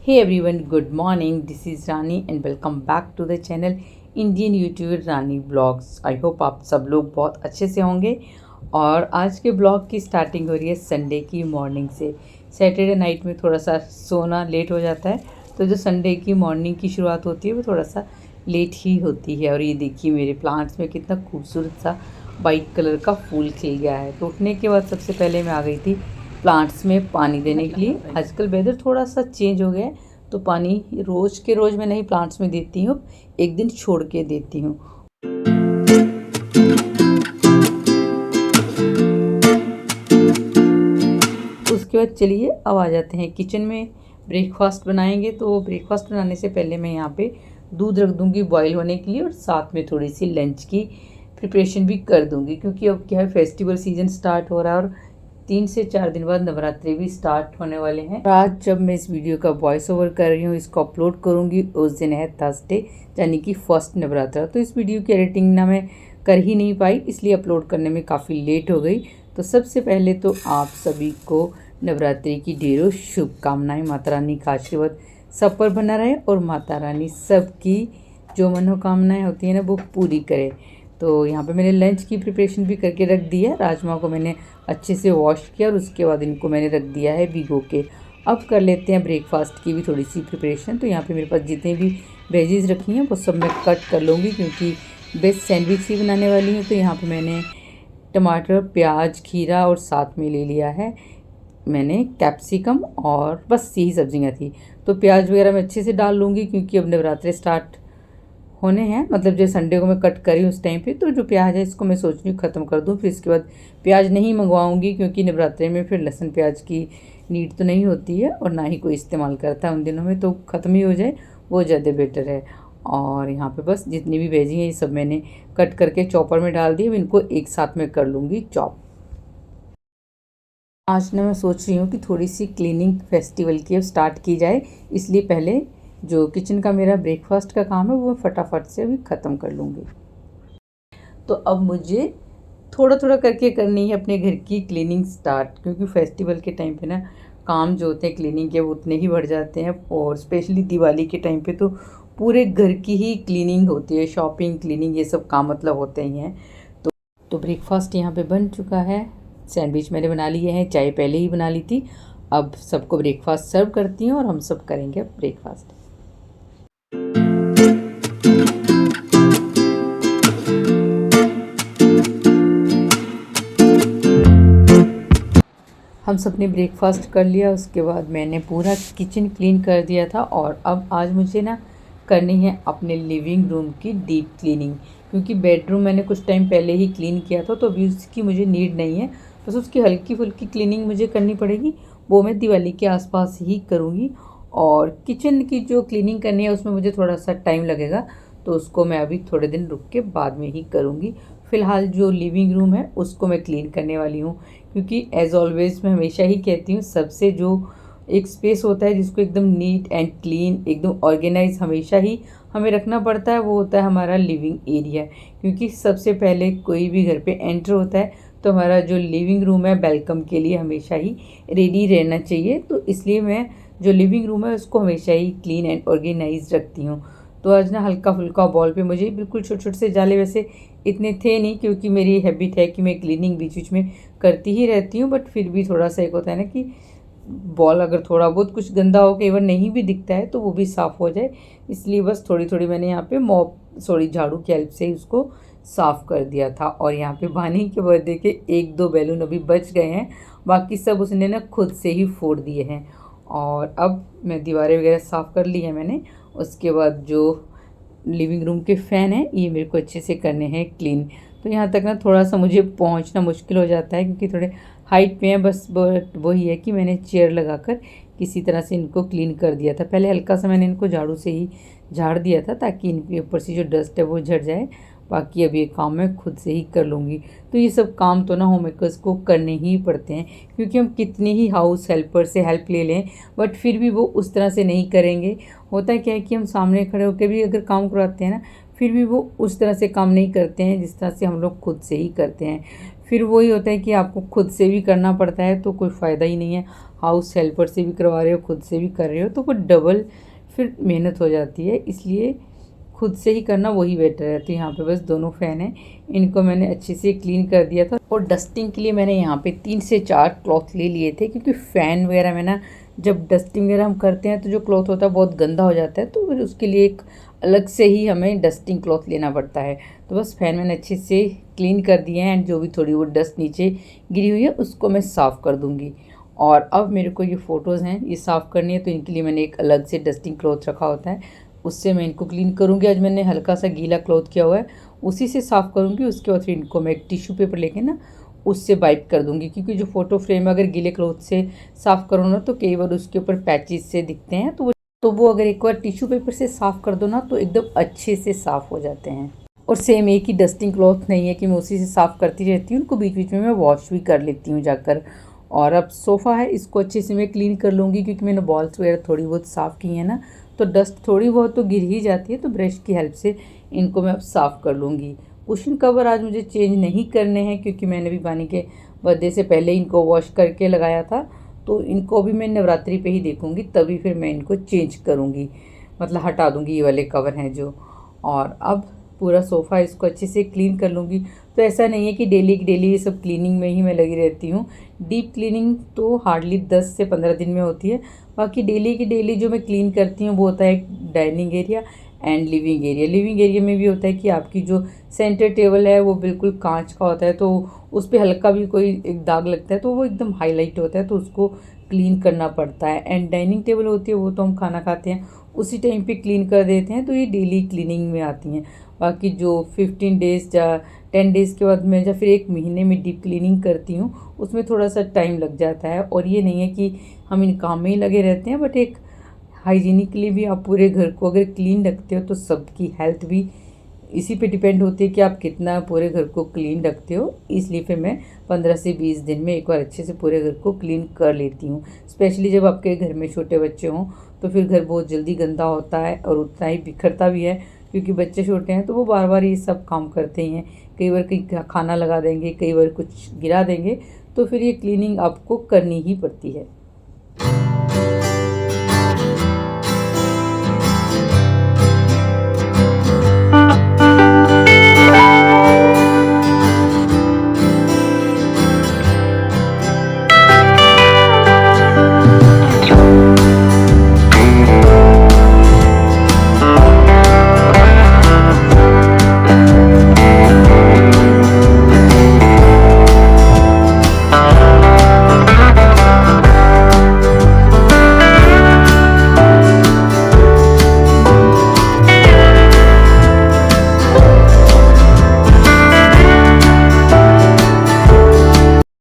Hey everyone, good morning. This is Rani and welcome back to the channel Indian YouTuber Rani blogs. I hope आप सब लोग बहुत अच्छे से होंगे। और आज के ब्लॉग की स्टार्टिंग हो रही है संडे की मॉर्निंग से। सैटरडे नाइट में थोड़ा सा सोना लेट हो जाता है, तो जो संडे की मॉर्निंग की शुरुआत होती है वो थोड़ा सा लेट ही होती है। और ये देखिए मेरे प्लांट्स में कितना खूबसूरत सा वाइट कलर का फूल खिल गया है। तो उठने के बाद सबसे पहले मैं आ गई थी प्लांट्स में पानी देने के लिए। आजकल वेदर थोड़ा सा चेंज हो गया है, तो पानी रोज़ के रोज़ मैं नहीं प्लांट्स में देती हूँ, एक दिन छोड़ के देती हूँ। उसके बाद चलिए अब आ जाते हैं किचन में। ब्रेकफास्ट बनाएंगे, तो ब्रेकफास्ट बनाने से पहले मैं यहाँ पे दूध रख दूँगी बॉईल होने के लिए, और साथ में थोड़ी सी लंच की प्रिपरेशन भी कर दूँगी, क्योंकि अब क्या है फेस्टिवल सीजन स्टार्ट हो रहा है और 3 से 4 दिन बाद नवरात्रि भी स्टार्ट होने वाले हैं। आज जब मैं इस वीडियो का वॉइस ओवर कर रही हूँ, इसको अपलोड करूँगी, उस दिन है थर्सडे यानी कि फर्स्ट नवरात्रा। तो इस वीडियो की एडिटिंग ना मैं कर ही नहीं पाई, इसलिए अपलोड करने में काफ़ी लेट हो गई। तो सबसे पहले तो आप सभी को नवरात्रि की ढेरों शुभकामनाएं। माता रानी का आशीर्वाद सब पर बना रहे और माता रानी सबकी जो मनोकामनाएं होती हैं ना वो पूरी करे। तो यहाँ पे मैंने लंच की प्रिपरेशन भी करके रख दी है। राजमा को मैंने अच्छे से वॉश किया और उसके बाद इनको मैंने रख दिया है भिगो के। अब कर लेते हैं ब्रेकफास्ट की भी थोड़ी सी प्रिपरेशन। तो यहाँ पे मेरे पास जितने भी वेजीज रखी हैं वो सब मैं कट कर लूँगी, क्योंकि बेस्ट सैंडविच ही बनाने वाली हूँ। तो यहाँ पे मैंने टमाटर, प्याज, खीरा और साथ में ले लिया है मैंने कैप्सिकम, और बस यही सब्जियाँ थी। तो प्याज वगैरह मैं अच्छे से डाल लूँगी, क्योंकि अब नवरात्रे स्टार्ट होने हैं, मतलब जो संडे को मैं कट करी उस टाइम पे। तो जो प्याज है इसको मैं सोच रही हूँ ख़त्म कर दूँ, फिर इसके बाद प्याज नहीं मंगवाऊँगी, क्योंकि नवरात्रे में फिर लहसुन प्याज की नीड तो नहीं होती है और ना ही कोई इस्तेमाल करता है उन दिनों में। तो ख़त्म ही हो जाए वो ज़्यादा बेटर है। और यहाँ पे बस जितनी भी वेजी हैं ये सब मैंने कट करके चॉपर में डाल दी। अब इनको एक साथ में कर लूँगी चॉप। आज ना मैं सोच रही हूँ कि थोड़ी सी क्लीनिंग फेस्टिवल की अब स्टार्ट की जाए, इसलिए पहले जो किचन का मेरा ब्रेकफास्ट का काम है वो फटाफट से अभी ख़त्म कर लूँगी। तो अब मुझे थोड़ा थोड़ा करके करनी है अपने घर की क्लीनिंग स्टार्ट, क्योंकि फेस्टिवल के टाइम पे ना काम जो होते हैं क्लीनिंग के वो उतने ही बढ़ जाते हैं। और स्पेशली दिवाली के टाइम पे तो पूरे घर की ही क्लीनिंग होती है, शॉपिंग, क्लीनिंग, ये सब काम मतलब होते ही हैं। तो ब्रेकफास्ट यहाँ पे बन चुका है। सैंडविच मैंने बना लिए हैं, चाय पहले ही बना ली थी। अब सबको ब्रेकफास्ट सर्व करती हूँ और हम सब करेंगे अब ब्रेकफास्ट। हम सब ने ब्रेकफास्ट कर लिया, उसके बाद मैंने पूरा किचन क्लीन कर दिया था। और अब आज मुझे ना करनी है अपने लिविंग रूम की डीप क्लीनिंग, क्योंकि बेडरूम मैंने कुछ टाइम पहले ही क्लीन किया था, तो अभी उसकी मुझे नीड नहीं है। बस उसकी हल्की फुल्की क्लीनिंग मुझे करनी पड़ेगी, वो मैं दिवाली के आसपास ही करूँगी। और किचन की जो क्लीनिंग करनी है उसमें मुझे थोड़ा सा टाइम लगेगा, तो उसको मैं अभी थोड़े दिन रुक के बाद में ही करूँगी। फ़िलहाल जो लिविंग रूम है उसको मैं क्लीन करने वाली हूँ, क्योंकि एज़ ऑलवेज़ मैं हमेशा ही कहती हूँ सबसे जो एक स्पेस होता है जिसको एकदम नीट एंड क्लीन, एकदम ऑर्गेनाइज हमेशा ही हमें रखना पड़ता है, वो होता है हमारा लिविंग एरिया। क्योंकि सबसे पहले कोई भी घर पे एंटर होता है तो हमारा जो लिविंग रूम है वेलकम के लिए हमेशा ही रेडी रहना चाहिए। तो इसलिए मैं जो लिविंग रूम है उसको हमेशा ही क्लीन एंड ऑर्गेनाइज रखती हूँ। तो आज ना हल्का फुल्का बॉल पे मुझे बिल्कुल छोटे छोटे से जाले, वैसे इतने थे नहीं, क्योंकि मेरी हैबिट है कि मैं क्लीनिंग बीच बीच में करती ही रहती हूँ, बट फिर भी थोड़ा सा एक होता है ना कि बॉल अगर थोड़ा बहुत कुछ गंदा हो कई बार नहीं भी दिखता है तो वो भी साफ़ हो जाए। इसलिए बस थोड़ी थोड़ी मैंने यहाँ पे झाड़ू की हेल्प से ही उसको साफ़ कर दिया था। और यहाँ पे बानी के बर्थडे के 1-2 बैलून अभी बच गए हैं, बाकी सब उसने ना खुद से ही फोड़ दिए हैं। और अब मैं दीवारें वगैरह साफ़ कर ली है मैंने। उसके बाद जो लिविंग रूम के फ़ैन हैं ये मेरे को अच्छे से करने हैं क्लीन। तो यहाँ तक ना थोड़ा सा मुझे पहुँचना मुश्किल हो जाता है, क्योंकि थोड़े हाइट पे है। बस वही है कि मैंने चेयर लगाकर किसी तरह से इनको क्लीन कर दिया था। पहले हल्का सा मैंने इनको झाड़ू से ही झाड़ दिया था, ताकि इनके ऊपर से जो डस्ट है वो झड़ जाए। बाकी अब ये काम मैं खुद से ही कर लूँगी। तो ये सब काम तो ना होम मेकर्स को करने ही पड़ते हैं, क्योंकि हम कितने ही हाउस हेल्पर से हेल्प ले लें बट फिर भी वो उस तरह से नहीं करेंगे। होता है क्या है कि हम सामने खड़े होकर भी अगर काम करवाते हैं ना, फिर भी वो उस तरह से काम नहीं करते हैं जिस तरह से हम लोग खुद से ही करते हैं। फिर वही होता है कि आपको खुद से भी करना पड़ता है तो कोई फ़ायदा ही नहीं है। हाउस हेल्पर से भी करवा रहे हो, खुद से भी कर रहे हो, तो वो डबल फिर मेहनत हो जाती है। इसलिए खुद से ही करना वही बेटर है। तो यहाँ पे बस दोनों फ़ैन हैं, इनको मैंने अच्छे से क्लीन कर दिया था। और डस्टिंग के लिए मैंने यहाँ पे 3 से 4 क्लॉथ ले लिए थे, क्योंकि फ़ैन वगैरह में ना जब डस्टिंग वगैरह हम करते हैं तो जो क्लॉथ होता है बहुत गंदा हो जाता है, तो फिर उसके लिए एक अलग से ही हमें डस्टिंग क्लॉथ लेना पड़ता है। तो बस फ़ैन मैंने अच्छे से क्लीन कर दिए हैं, एंड जो भी थोड़ी वो डस्ट नीचे गिरी हुई है उसको मैं साफ़ कर दूँगी। और अब मेरे को ये फ़ोटोज़ हैं, ये साफ़ करनी है, तो इनके लिए मैंने एक अलग से डस्टिंग क्लॉथ रखा होता है, उससे मैं इनको क्लीन करूँगी। आज मैंने हल्का सा गीला क्लॉथ किया हुआ है, उसी से साफ़ करूँगी। उसके बाद फिर इनको मैं एक टिश्यू पेपर लेके ना उससे वाइप कर दूँगी, क्योंकि जो फ़ोटो फ्रेम अगर गीले क्लॉथ से साफ़ करो ना तो कई बार उसके ऊपर पैचेस से दिखते हैं, तो वो अगर एक बार टिश्यू पेपर से साफ़ कर दो ना तो एकदम अच्छे से साफ़ हो जाते हैं। और सेम एक ही डस्टिंग क्लॉथ नहीं है कि मैं उसी से साफ़ करती रहती हूँ, उनको बीच बीच में मैं वॉश भी कर लेती हूँ जाकर। और अब सोफ़ा है, इसको अच्छे से मैं क्लीन कर लूँगी, क्योंकि मैंने बॉल्स वगैरह थोड़ी बहुत साफ़ की हैं ना, तो डस्ट थोड़ी बहुत तो गिर ही जाती है, तो ब्रश की हेल्प से इनको मैं अब साफ़ कर लूँगी। कुशन कवर आज मुझे चेंज नहीं करने हैं, क्योंकि मैंने भी पानी के बर्थडे से पहले इनको वॉश करके लगाया था, तो इनको भी मैं नवरात्रि पे ही देखूँगी, तभी फिर मैं इनको चेंज करूँगी, मतलब हटा दूँगी ये वाले कवर हैं जो। और अब पूरा सोफ़ा इसको अच्छे से क्लीन कर लूँगी। तो ऐसा नहीं है कि डेली की डेली ये सब क्लीनिंग में ही मैं लगी रहती हूँ। डीप क्लीनिंग तो हार्डली 10 से 15 दिन में होती है। बाकी डेली की डेली जो मैं क्लीन करती हूँ वो होता है dining area and living area. Living area में भी होता है कि आपकी जो सेंटर टेबल है वो बिल्कुल कांच का होता है, तो उस पर हल्का भी कोई एक दाग लगता है तो वो एकदम हाईलाइट होता है, तो उसको क्लीन करना पड़ता है। एंड डाइनिंग टेबल होती है वो तो हम खाना खाते हैं उसी टाइम पे क्लीन कर देते हैं, तो ये डेली क्लीनिंग में आती हैं। बाकी जो 15 डेज़ या 10 डेज़ के बाद मैं या फिर 1 महीने में डीप क्लीनिंग करती हूँ, उसमें थोड़ा सा टाइम लग जाता है। और ये नहीं है कि हम इन काम में ही लगे रहते हैं, बट एक हाइजीनिकली भी आप पूरे घर को अगर क्लीन रखते हो तो सबकी हेल्थ भी इसी पे डिपेंड होती है कि आप कितना पूरे घर को क्लीन रखते हो। इसलिए फिर मैं 15 से 20 दिन में एक बार अच्छे से पूरे घर को क्लीन कर लेती हूँ। स्पेशली जब आपके घर में छोटे बच्चे हों तो फिर घर बहुत जल्दी गंदा होता है और उतना ही बिखरता भी है, क्योंकि बच्चे छोटे हैं तो वो बार बार ये सब काम करते ही हैं। कई बार कहीं खाना लगा देंगे, कई बार कुछ गिरा देंगे, तो फिर ये क्लीनिंग आपको करनी ही पड़ती है।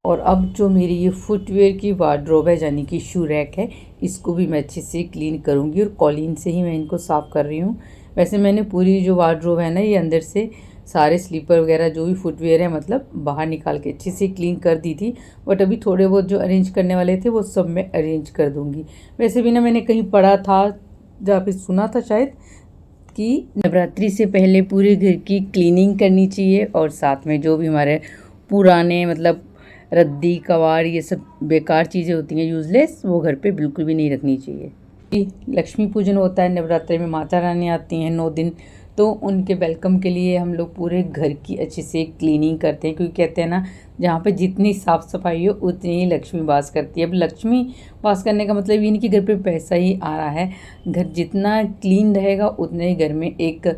और अब जो मेरी ये फुटवेयर की वार्डरोब है, यानी कि शू रैक है, इसको भी मैं अच्छे से क्लीन करूँगी और कॉलीन से ही मैं इनको साफ़ कर रही हूँ। वैसे मैंने पूरी जो वार्डरोब है ना, ये अंदर से सारे स्लीपर वगैरह जो भी फुटवेयर है मतलब बाहर निकाल के अच्छे से क्लीन कर दी थी, बट अभी थोड़े बहुत जो अरेंज करने वाले थे वो सब मैं अरेंज कर दूँगी। वैसे भी ना मैंने कहीं पढ़ा था, जहाँ पे सुना था शायद, कि नवरात्रि से पहले पूरे घर की क्लीनिंग करनी चाहिए, और साथ में जो भी हमारे पुराने मतलब रद्दी कबाड़ ये सब बेकार चीज़ें होती हैं यूज़लेस, वो घर पे बिल्कुल भी नहीं रखनी चाहिए। लक्ष्मी पूजन होता है नवरात्रि में, माता रानी आती हैं 9 दिन, तो उनके वेलकम के लिए हम लोग पूरे घर की अच्छे से क्लीनिंग करते हैं, क्योंकि कहते हैं ना जहाँ पे जितनी साफ़ सफाई हो उतनी ही लक्ष्मी वास करती है। अब लक्ष्मी वास करने का मतलब ये नहीं कि घर पे पैसा ही आ रहा है, घर जितना क्लीन रहेगा उतने ही घर में एक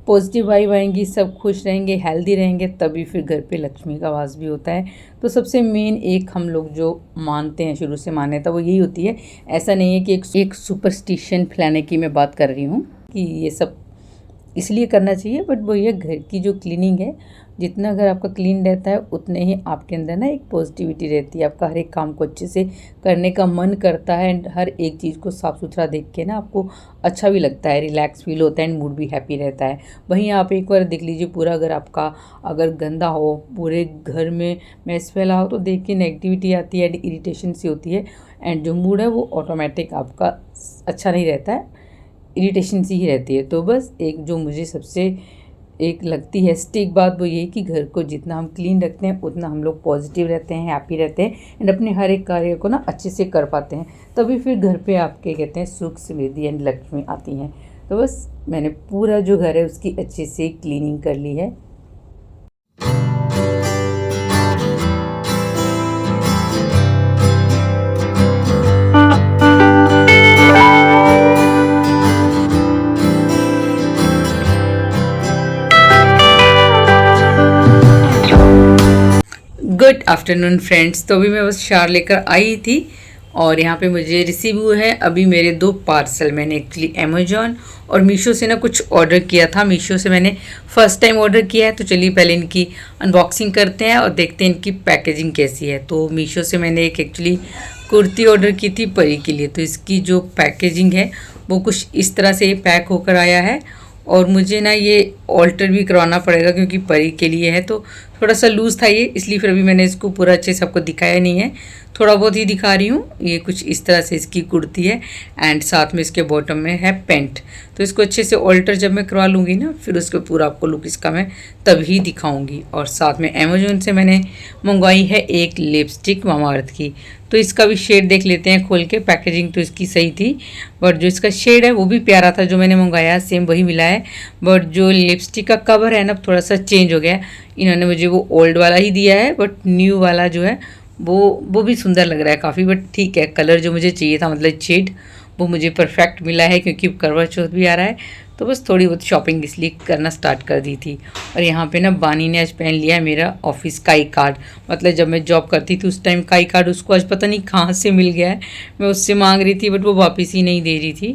पॉजिटिव वाइब आएंगी, सब खुश रहेंगे, हेल्दी रहेंगे, तभी फिर घर पे लक्ष्मी का वास भी होता है। तो सबसे मेन एक हम लोग जो मानते हैं, शुरू से मान्यता वो यही होती है। ऐसा नहीं है कि एक सुपरस्टिशन फैलाने की मैं बात कर रही हूँ कि ये सब इसलिए करना चाहिए, बट वो ये घर की जो क्लीनिंग है, जितना अगर आपका क्लीन रहता है उतने ही आपके अंदर ना एक पॉजिटिविटी रहती है, आपका हर एक काम को अच्छे से करने का मन करता है, एंड हर एक चीज़ को साफ़ सुथरा देख के ना आपको अच्छा भी लगता है, रिलैक्स फील होता है, एंड मूड भी हैप्पी रहता है। वहीं आप एक बार देख लीजिए, पूरा अगर आपका अगर गंदा हो, पूरे घर में मैस फैला हो, तो देख के नेगेटिविटी आती है, इरिटेशन सी होती है, एंड जो मूड है वो ऑटोमेटिक आपका अच्छा नहीं रहता है, इरिटेशन सी ही रहती है। तो बस एक जो मुझे सबसे एक लगती है स्टिक बात, वो ये कि घर को जितना हम क्लीन रखते हैं उतना हम लोग पॉजिटिव रहते हैं, हैप्पी रहते हैं एंड अपने हर एक कार्य को ना अच्छे से कर पाते हैं। तभी फिर घर पे आपके कहते हैं सुख समृद्धि एंड लक्ष्मी आती हैं। तो बस मैंने पूरा जो घर है उसकी अच्छे से क्लीनिंग कर ली है। Good afternoon friends. तो अभी मैं बस शार लेकर आई थी और यहाँ पे मुझे रिसीव हुए हैं अभी मेरे 2 पार्सल। मैंने एक्चुअली अमेजॉन और मीशो से ना कुछ ऑर्डर किया था। मीशो से मैंने फ़र्स्ट टाइम ऑर्डर किया है, तो चलिए पहले इनकी अनबॉक्सिंग करते हैं और देखते हैं इनकी पैकेजिंग कैसी है। तो मीशो से मैंने एक एक्चुअली कुर्ती ऑर्डर की थी परी के लिए। तो इसकी जो पैकेजिंग है वो कुछ इस तरह से पैक होकर आया है और मुझे ना ये ऑल्टर भी करवाना पड़ेगा क्योंकि परी के लिए है, तो थोड़ा सा लूज़ था ये, इसलिए फिर अभी मैंने इसको पूरा अच्छे से आपको दिखाया नहीं है, थोड़ा बहुत ही दिखा रही हूँ। ये कुछ इस तरह से इसकी कुर्ती है एंड साथ में इसके बॉटम में है पैंट। तो इसको अच्छे से ऑल्टर जब मैं करवा लूँगी ना फिर उसको पूरा आपको लुक इसका मैं तभी दिखाऊँगी। और साथ में अमेजोन से मैंने मंगवाई है एक लिपस्टिक मामाअर्थ की। तो इसका भी शेड देख लेते हैं खोल के। पैकेजिंग तो इसकी सही थी बट जो इसका शेड है वो भी प्यारा था, जो मैंने मंगाया सेम वही मिला है, बट जो लिपस्टिक का कवर है ना थोड़ा सा चेंज हो गया है। इन्होंने मुझे वो ओल्ड वाला ही दिया है बट न्यू वाला जो है वो भी सुंदर लग रहा है काफ़ी। बट ठीक है, कलर जो मुझे चाहिए था मतलब शेड वो मुझे परफेक्ट मिला है क्योंकि करवा चौथ भी आ रहा है। तो बस थोड़ी बहुत शॉपिंग इसलिए करना स्टार्ट कर दी थी। और यहाँ पे ना बानी ने आज पहन लिया है मेरा ऑफिस का आई कार्ड। मतलब जब मैं जॉब करती थी उस टाइम का आई कार्ड उसको आज पता नहीं कहाँ से मिल गया है। मैं उससे मांग रही थी बट वो वापस ही नहीं दे रही थी।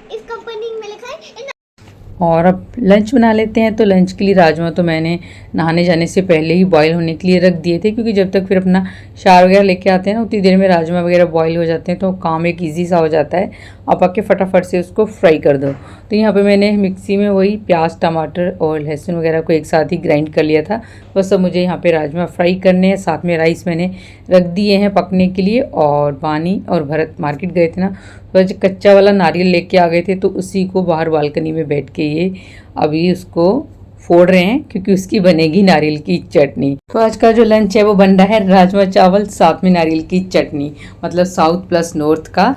इस कंपनी में लिखा है। और अब लंच बना लेते हैं। तो लंच के लिए राजमा तो मैंने नहाने जाने से पहले ही बॉईल होने के लिए रख दिए थे, क्योंकि जब तक फिर अपना शावर वगैरह लेके आते हैं ना उतनी देर में राजमा वगैरह बॉईल हो जाते हैं, तो काम एक इजी सा हो जाता है। आप आके फटाफट से उसको फ्राई कर दो। तो यहाँ पे मैंने मिक्सी में वही प्याज टमाटर और लहसुन वगैरह को एक साथ ही ग्राइंड कर लिया था। बस अब मुझे यहाँ पे राजमा फ्राई करने हैं। साथ में राइस मैंने रख दिए हैं पकने के लिए। और बानी और भरत मार्केट गए थे ना, तो आज कच्चा वाला नारियल लेके आ गए थे, तो उसी को बाहर बालकनी में बैठ के ये अभी उसको फोड़ रहे हैं क्योंकि उसकी बनेगी नारियल की चटनी। तो आज का जो लंच है वो बन रहा है राजमा चावल साथ में नारियल की चटनी। मतलब साउथ प्लस नॉर्थ का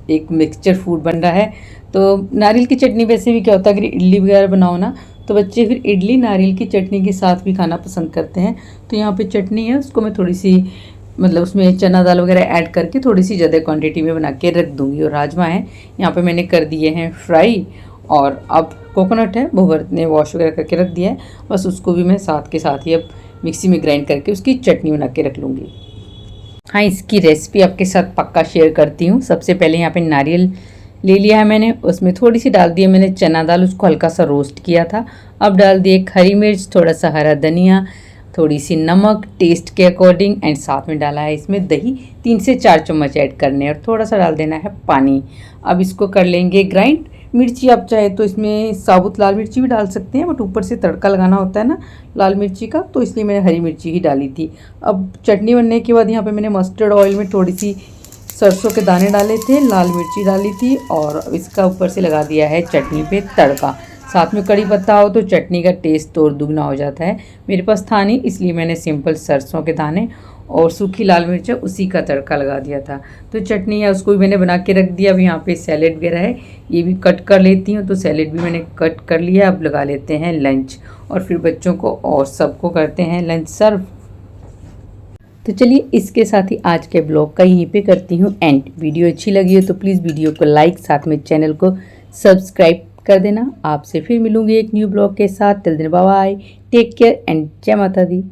एक मिक्सचर फूड बन रहा है। तो नारियल की चटनी वैसे भी क्या होता है, अगर इडली वगैरह बनाओ ना तो बच्चे फिर इडली नारियल की चटनी के साथ भी खाना पसंद करते हैं। तो यहाँ पे चटनी है उसको मैं थोड़ी सी मतलब उसमें चना दाल वगैरह ऐड करके थोड़ी सी ज़्यादा क्वांटिटी में बना के रख दूँगी। और राजमा है यहाँ पे मैंने कर दिए हैं फ्राई। और अब कोकोनट है वो भरत ने वॉश वगैरह करके रख दिया है, बस उसको भी मैं साथ के साथ ही अब मिक्सी में ग्राइंड करके उसकी चटनी बना के रख लूँगी। हाँ, इसकी रेसिपी आपके साथ पक्का शेयर करती हूँ। सबसे पहले यहाँ पे नारियल ले लिया है मैंने, उसमें थोड़ी सी डाल दिया मैंने चना दाल, उसको हल्का सा रोस्ट किया था। अब डाल दिए हरी मिर्च, थोड़ा सा हरा धनिया, थोड़ी सी नमक टेस्ट के अकॉर्डिंग एंड साथ में डाला है इसमें दही 3 से 4 चम्मच ऐड करने हैं और थोड़ा सा डाल देना है पानी। अब इसको कर लेंगे ग्राइंड। मिर्ची आप चाहे तो इसमें साबुत लाल मिर्ची भी डाल सकते हैं, बट ऊपर से तड़का लगाना होता है ना लाल मिर्ची का, तो इसलिए मैंने हरी मिर्ची ही डाली थी। अब चटनी बनने के बाद यहाँ पे मैंने मस्टर्ड ऑयल में थोड़ी सी सरसों के दाने डाले थे, लाल मिर्ची डाली थी और इसका ऊपर से लगा दिया है चटनी पे तड़का। साथ में कड़ी पत्ता हो तो चटनी का टेस्ट तो और दुगना हो जाता है। मेरे पास था नहीं इसलिए मैंने सिंपल सरसों के दाने और सूखी लाल मिर्च उसी का तड़का लगा दिया था। तो चटनी है उसको भी मैंने बना के रख दिया। अब यहाँ पे सैलेड वगैरह है ये भी कट कर लेती हूँ, तो सैलेड भी मैंने कट कर लिया। अब लगा लेते हैं लंच और फिर बच्चों को और सबको करते हैं लंच सर्व। तो चलिए इसके साथ ही आज के ब्लॉग का यहीं पे करती हूँ एंड। वीडियो अच्छी लगी हो तो प्लीज़ वीडियो को लाइक, साथ में चैनल को सब्सक्राइब कर देना। आपसे फिर मिलूंगी एक न्यू ब्लॉग के साथ। Till then bye bye, take care and जय माता दी।